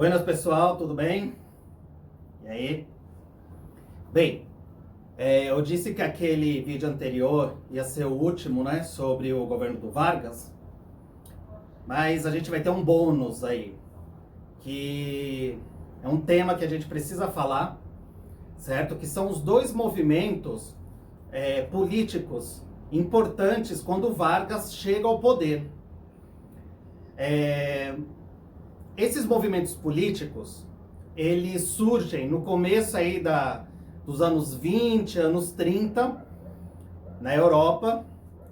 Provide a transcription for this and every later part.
Buenas pessoal, tudo bem? E aí? Bem, eu disse que aquele vídeo anterior ia ser o último, né, sobre o governo do Vargas, mas a gente vai ter um bônus aí, que é um tema que a gente precisa falar, certo? Que são os dois movimentos políticos importantes quando o Vargas chega ao poder. Esses movimentos políticos, eles surgem no começo aí dos anos 20, anos 30, na Europa,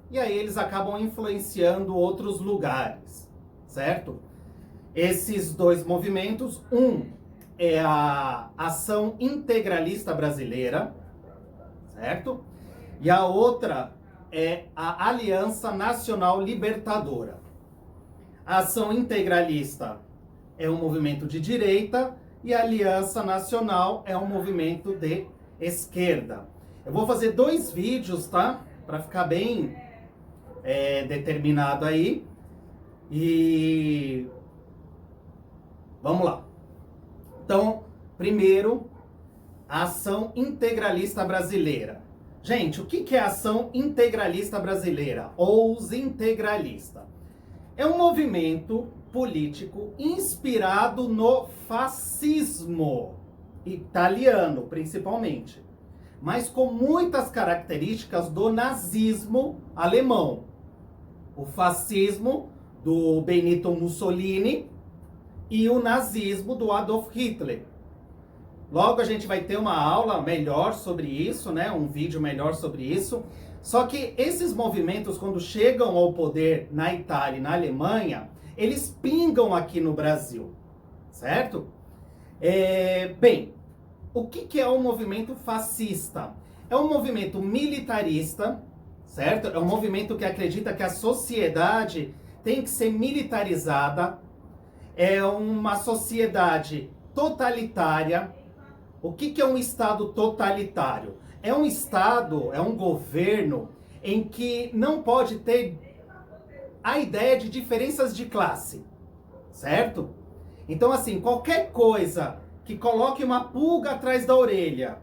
e aí eles acabam influenciando outros lugares, certo? Esses dois movimentos, um é a Ação Integralista Brasileira, certo? E a outra é a Aliança Nacional Libertadora. A Ação Integralista é um movimento de direita e a Aliança Nacional é um movimento de esquerda. Eu vou fazer dois vídeos, tá? Para ficar bem determinado aí. E vamos lá. Então, primeiro, a Ação Integralista Brasileira. Gente, o que é a Ação Integralista Brasileira? Ou os integralistas? É um movimento político inspirado no fascismo italiano, principalmente, mas com muitas características do nazismo alemão. O fascismo do Benito Mussolini e o nazismo do Adolf Hitler. Logo a gente vai ter uma aula melhor sobre isso, né? Um vídeo melhor sobre isso. Só que esses movimentos, quando chegam ao poder na Itália e na Alemanha, eles pingam aqui no Brasil, certo? Bem, o que é um movimento fascista? É um movimento militarista, certo? É um movimento que acredita que a sociedade tem que ser militarizada. É uma sociedade totalitária. O que é um Estado totalitário? É um Estado, é um governo em que não pode ter a ideia de diferenças de classe, certo? Então, assim, qualquer coisa que coloque uma pulga atrás da orelha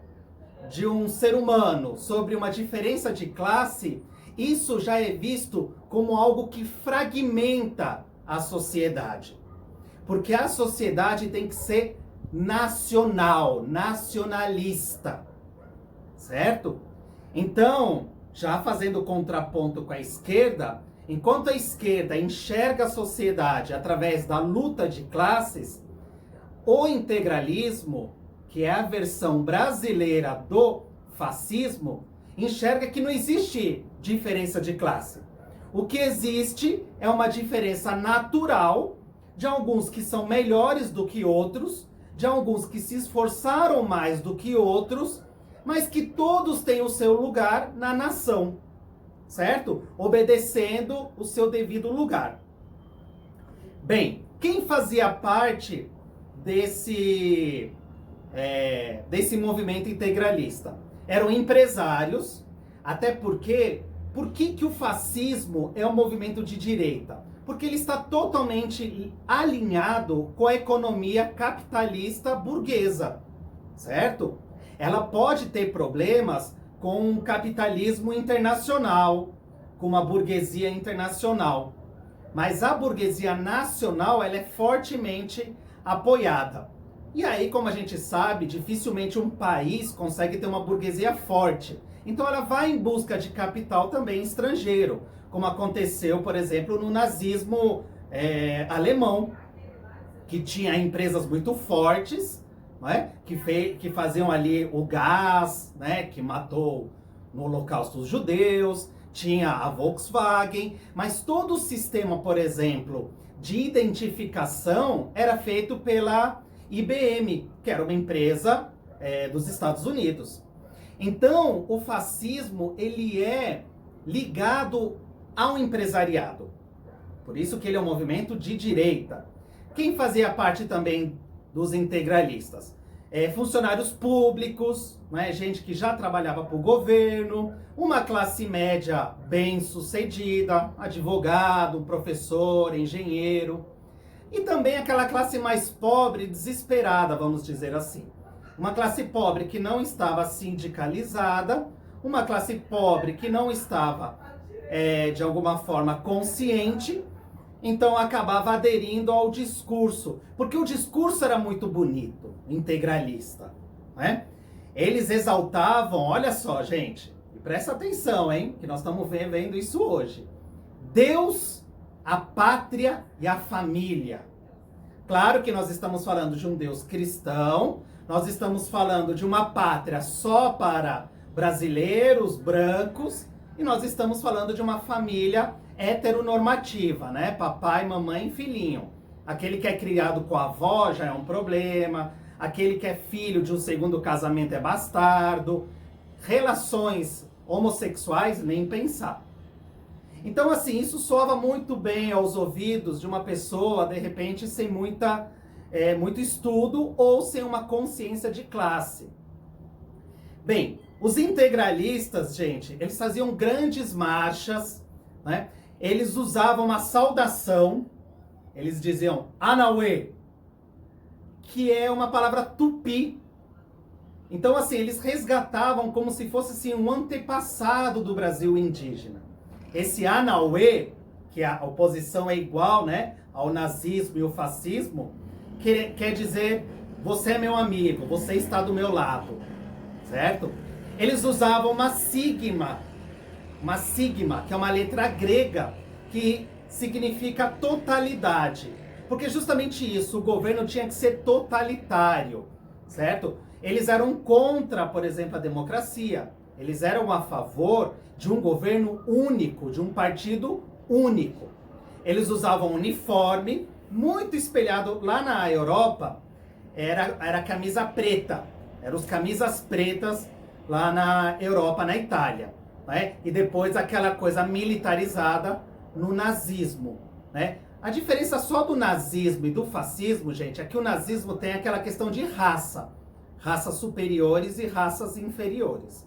de um ser humano sobre uma diferença de classe, isso já é visto como algo que fragmenta a sociedade. Porque a sociedade tem que ser nacional, nacionalista, certo? Então, já fazendo contraponto com a esquerda, enquanto a esquerda enxerga a sociedade através da luta de classes, o integralismo, que é a versão brasileira do fascismo, enxerga que não existe diferença de classe. O que existe é uma diferença natural de alguns que são melhores do que outros, de alguns que se esforçaram mais do que outros, mas que todos têm o seu lugar na nação, certo? Obedecendo o seu devido lugar. Bem, quem fazia parte desse movimento integralista? Eram empresários, até porque, por que o fascismo é um movimento de direita? Porque ele está totalmente alinhado com a economia capitalista burguesa, certo? Ela pode ter problemas com o capitalismo internacional, com uma burguesia internacional. Mas a burguesia nacional, ela é fortemente apoiada. E aí, como a gente sabe, dificilmente um país consegue ter uma burguesia forte. Então ela vai em busca de capital também estrangeiro, como aconteceu, por exemplo, no nazismo alemão, que tinha empresas muito fortes, né, que faziam ali o gás, né, que matou no Holocausto os judeus, tinha a Volkswagen, mas todo o sistema, por exemplo, de identificação era feito pela IBM, que era uma empresa dos Estados Unidos. Então, o fascismo, ele é ligado ao empresariado. Por isso que ele é um movimento de direita. Quem fazia parte também dos integralistas? Funcionários públicos, né? Gente que já trabalhava para o governo, uma classe média bem sucedida, advogado, professor, engenheiro. E também aquela classe mais pobre, desesperada, vamos dizer assim. Uma classe pobre que não estava sindicalizada, uma classe pobre que não estava, de alguma forma, consciente, então acabava aderindo ao discurso, porque o discurso era muito bonito, integralista, né? Eles exaltavam, olha só, gente, e presta atenção, hein, que nós estamos vendo isso hoje. Deus, a pátria e a família. Claro que nós estamos falando de um Deus cristão, nós estamos falando de uma pátria só para brasileiros, brancos, e nós estamos falando de uma família heteronormativa, né? Papai, mamãe e filhinho. Aquele que é criado com a avó já é um problema, aquele que é filho de um segundo casamento é bastardo, relações homossexuais, nem pensar. Então, assim, isso soava muito bem aos ouvidos de uma pessoa, de repente, sem muito estudo ou sem uma consciência de classe. Bem, os integralistas, gente, eles faziam grandes marchas, né? Eles usavam uma saudação, eles diziam Anauê, que é uma palavra tupi. Então, assim, eles resgatavam como se fosse assim, um antepassado do Brasil indígena. Esse Anauê, que a oposição é igual, né, ao nazismo e ao fascismo, quer dizer, você é meu amigo, você está do meu lado, certo? Eles usavam uma sigma, que é uma letra grega, que significa totalidade. Porque justamente isso, o governo tinha que ser totalitário, certo? Eles eram contra, por exemplo, a democracia. Eles eram a favor de um governo único, de um partido único. Eles usavam uniforme, muito espelhado lá na Europa, era camisa preta. Eram os camisas pretas lá na Europa, na Itália. Né? E depois aquela coisa militarizada no nazismo. Né? A diferença só do nazismo e do fascismo, gente, é que o nazismo tem aquela questão de raça. Raças superiores e raças inferiores.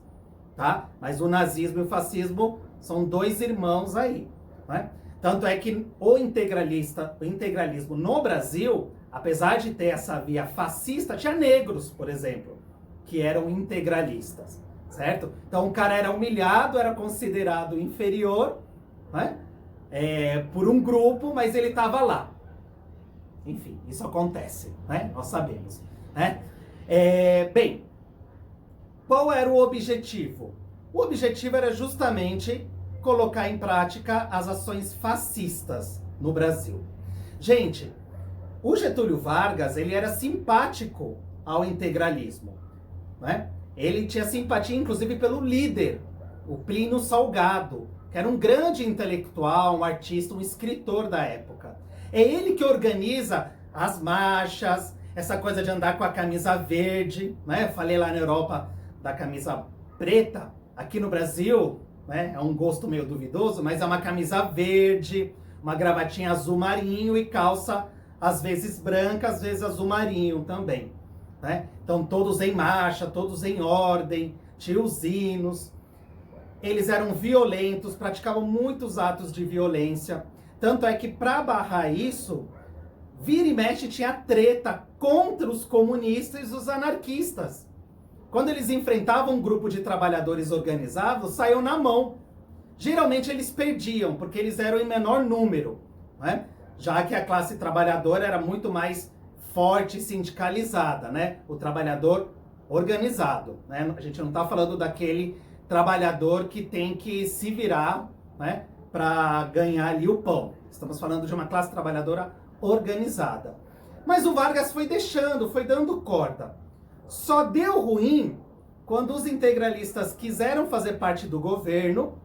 Tá? Mas o nazismo e o fascismo são dois irmãos aí. Né? Tanto é que o integralismo no Brasil, apesar de ter essa via fascista, tinha negros, por exemplo, que eram integralistas, certo? Então o cara era humilhado, era considerado inferior, né? Por um grupo, mas ele estava lá. Enfim, isso acontece, né? Nós sabemos. Né? Bem, qual era o objetivo? O objetivo era justamente colocar em prática as ações fascistas no Brasil. Gente, o Getúlio Vargas, ele era simpático ao integralismo, né? Ele tinha simpatia, inclusive, pelo líder, o Plínio Salgado, que era um grande intelectual, um artista, um escritor da época. É ele que organiza as marchas, essa coisa de andar com a camisa verde, né? Eu falei lá na Europa da camisa preta, aqui no Brasil, né? É um gosto meio duvidoso, mas é uma camisa verde, uma gravatinha azul marinho e calça, às vezes branca, às vezes azul marinho também. Né? Então todos em marcha, todos em ordem, tinha os hinos. Eles eram violentos, praticavam muitos atos de violência. Tanto é que para barrar isso, vira e mexe tinha treta contra os comunistas e os anarquistas. Quando eles enfrentavam um grupo de trabalhadores organizados, saiu na mão. Geralmente eles perdiam, porque eles eram em menor número, né? Já que a classe trabalhadora era muito mais forte e sindicalizada, né? O trabalhador organizado, né? A gente não está falando daquele trabalhador que tem que se virar, né, para ganhar ali o pão. Estamos falando de uma classe trabalhadora organizada. Mas o Vargas foi deixando, foi dando corda. Só deu ruim quando os integralistas quiseram fazer parte do governo,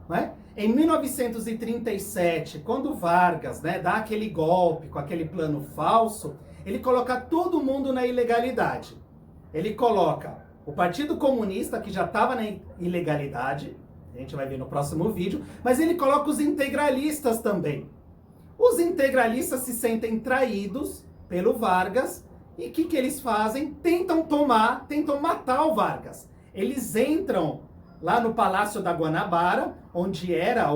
né? Em 1937, quando Vargas, né, dá aquele golpe com aquele plano falso, ele coloca todo mundo na ilegalidade. Ele coloca o Partido Comunista, que já estava na ilegalidade, a gente vai ver no próximo vídeo, mas ele coloca os integralistas também. Os integralistas se sentem traídos pelo Vargas e o que eles fazem? Tentam matar o Vargas. Eles entram lá no Palácio da Guanabara, onde era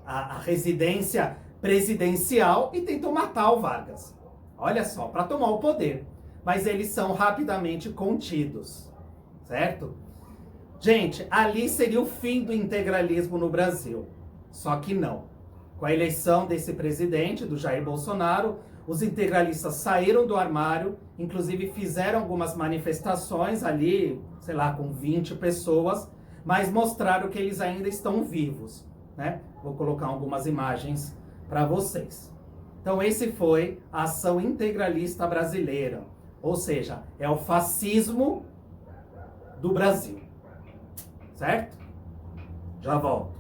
a residência presidencial e tentou matar o Vargas. Olha só, para tomar o poder. Mas eles são rapidamente contidos, certo? Gente, ali seria o fim do integralismo no Brasil. Só que não. Com a eleição desse presidente, do Jair Bolsonaro, os integralistas saíram do armário, inclusive fizeram algumas manifestações ali, sei lá, com 20 pessoas, mas mostraram que eles ainda estão vivos, né? Vou colocar algumas imagens para vocês. Então, esse foi a ação integralista brasileira, ou seja, é o fascismo do Brasil, certo? Já volto.